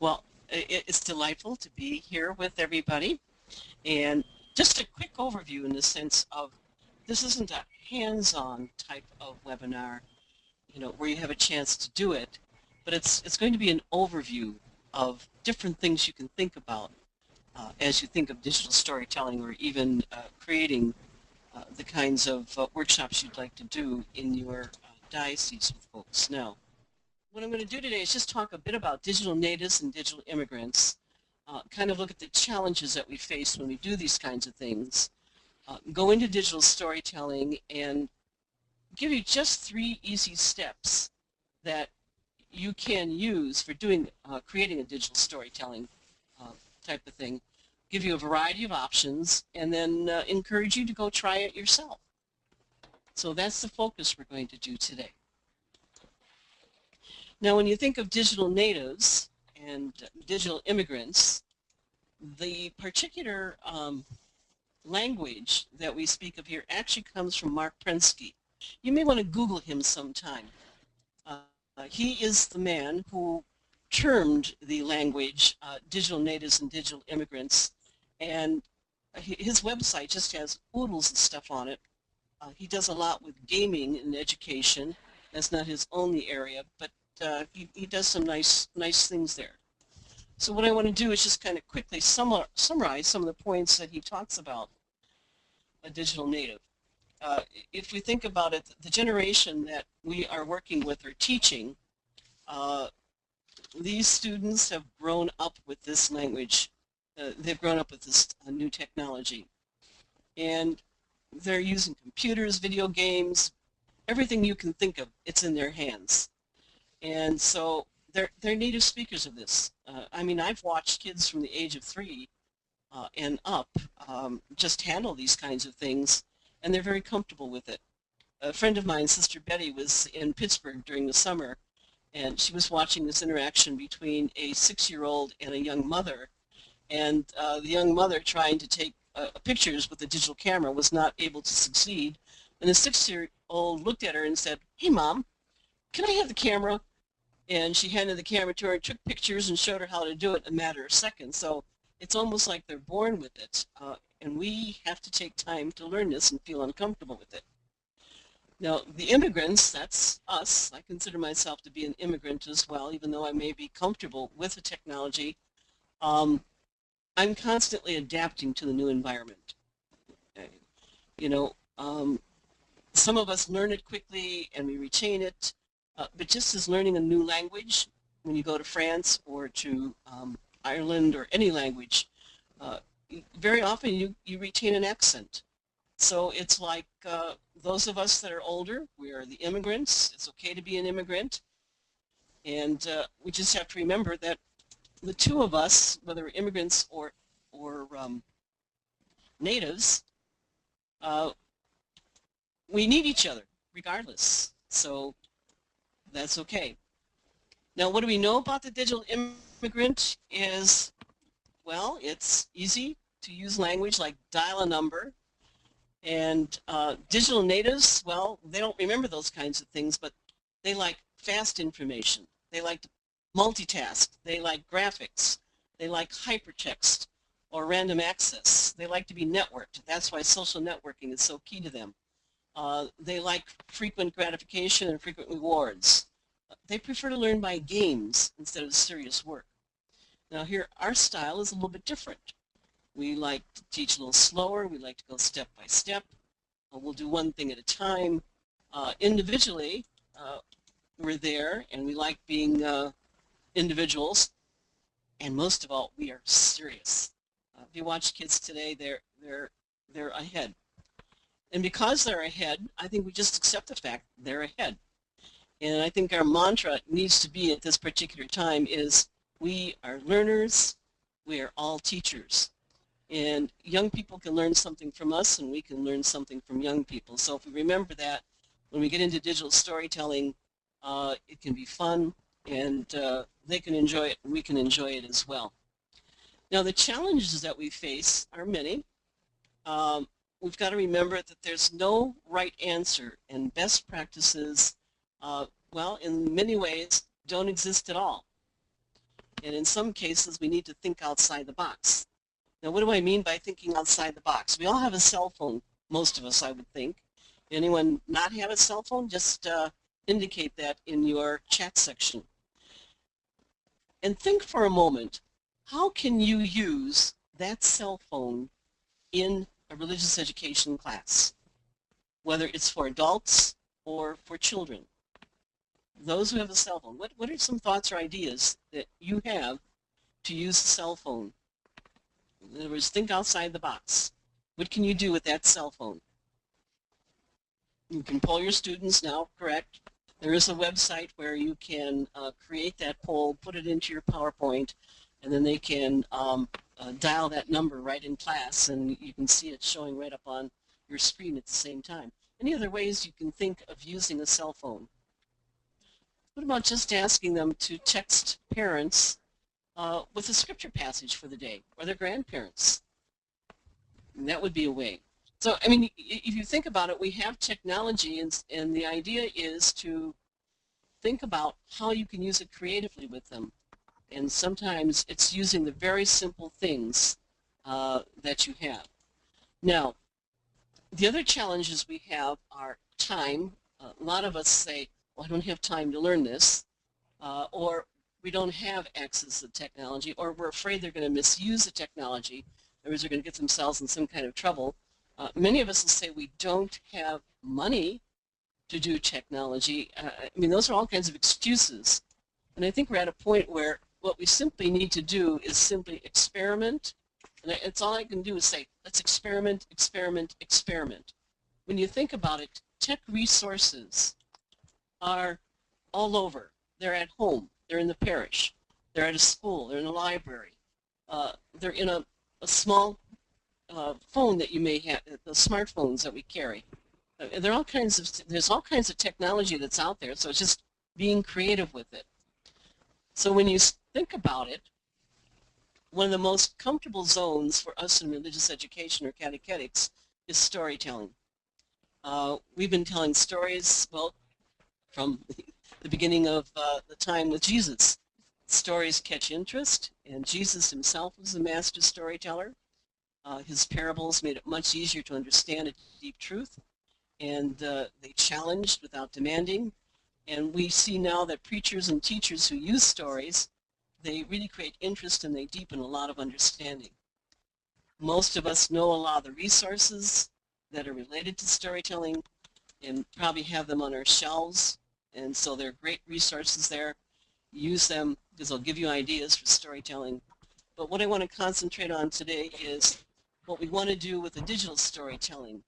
Well, it's delightful to be here with everybody. And just a quick overview in the sense of this isn't a hands-on type of webinar, where you have a chance to do it, but it's going to be an overview of different things you can think about as you think of digital storytelling or even creating the kinds of workshops you'd like to do in your diocese with folks. Now, what I'm going to do today is just talk a bit about digital natives and digital immigrants, kind of look at the challenges that we face when we do these kinds of things, go into digital storytelling, and give you just 3 easy steps that you can use for doing creating a digital storytelling type of thing. Give you a variety of options, and then encourage you to go try it yourself. So that's the focus we're going to do today. Now, when you think of digital natives and digital immigrants, the particular language that we speak of here actually comes from Mark Prensky. You may want to Google him sometime. He is the man who termed the language digital natives and digital immigrants, and his website just has oodles of stuff on it. He does a lot with gaming and education. That's not his only area, but he does some nice things there. So what I want to do is just kind of quickly summarize some of the points that he talks about a digital native. If we think about it, the generation that we are working with or teaching, these students have grown up with this language. They've grown up with this new technology. And they're using computers, video games, everything you can think of, it's in their hands. And so they're native speakers of this. I mean, I've watched kids from the age of 3 and up just handle these kinds of things, and they're very comfortable with it. A friend of mine, Sister Betty, was in Pittsburgh during the summer, and she was watching this interaction between a 6-year-old and a young mother, and the young mother trying to take pictures with a digital camera was not able to succeed, and the 6-year-old looked at her and said, "Hey, Mom, can I have the camera?" And she handed the camera to her, took pictures, and showed her how to do it in a matter of seconds. So it's almost like they're born with it, and we have to take time to learn this and feel uncomfortable with it. Now, the immigrants, that's us. I consider myself to be an immigrant as well, even though I may be comfortable with the technology. I'm constantly adapting to the new environment. Some of us learn it quickly and we retain it. But just as learning a new language, when you go to France or to Ireland or any language, very often you retain an accent. So it's like those of us that are older, we are the immigrants. It's okay to be an immigrant. And we just have to remember that the two of us, whether immigrants or natives, we need each other regardless. So that's okay. Now, what do we know about the digital immigrant is, well, it's easy to use language like dial a number. And digital natives, well, they don't remember those kinds of things, but they like fast information. They like to multitask. They like graphics. They like hypertext or random access. They like to be networked. That's why social networking is so key to them. They like frequent gratification and frequent rewards. They prefer to learn by games instead of serious work. Now here, our style is a little bit different. We like to teach a little slower. We like to go step by step. We'll do one thing at a time. Individually, we're there, and we like being individuals. And most of all, we are serious. If you watch kids today, they're ahead. And because they're ahead, I think we just accept the fact they're ahead. And I think our mantra needs to be at this particular time is we are learners, we are all teachers. And young people can learn something from us, and we can learn something from young people. So if we remember that, when we get into digital storytelling, it can be fun, and they can enjoy it, and we can enjoy it as well. Now, the challenges that we face are many. We've got to remember that there's no right answer, and best practices, well, in many ways, don't exist at all. And in some cases, we need to think outside the box. Now, what do I mean by thinking outside the box? We all have a cell phone, most of us, I would think. Anyone not have a cell phone? Just indicate that in your chat section. And think for a moment, how can you use that cell phone in a religious education class, whether it's for adults or for children? Those who have a cell phone, what are some thoughts or ideas that you have to use a cell phone? In other words, think outside the box. What can you do with that cell phone? You can poll your students now, correct? There is a website where you can create that poll, put it into your PowerPoint, and then they can dial that number right in class, and you can see it showing right up on your screen at the same time. Any other ways you can think of using a cell phone? What about just asking them to text parents with a scripture passage for the day, or their grandparents? And that would be a way. So, I mean, if you think about it, we have technology, and the idea is to think about how you can use it creatively with them. And sometimes it's using the very simple things that you have. Now, the other challenges we have are time. A lot of us say, well, I don't have time to learn this, or we don't have access to technology, or we're afraid they're going to misuse the technology, in other words, they're going to get themselves in some kind of trouble. Many of us will say we don't have money to do technology. I mean, those are all kinds of excuses. And I think we're at a point where what we simply need to do is simply experiment. And it's all I can do is say, let's experiment, experiment, experiment. When you think about it, tech resources are all over. They're at home. They're in the parish. They're at a school. They're in a library. They're in a small phone that you may have, the smartphones that we carry. There's all kinds of technology that's out there, so it's just being creative with it. So when you think about it, one of the most comfortable zones for us in religious education or catechetics is storytelling. We've been telling stories, well, from the beginning of the time with Jesus. Stories catch interest, and Jesus himself was a master storyteller. His parables made it much easier to understand a deep truth, and they challenged without demanding. And we see now that preachers and teachers who use stories, they really create interest and they deepen a lot of understanding. Most of us know a lot of the resources that are related to storytelling and probably have them on our shelves, and so they're great resources there. Use them because they'll give you ideas for storytelling. But what I want to concentrate on today is what we want to do with the digital storytelling.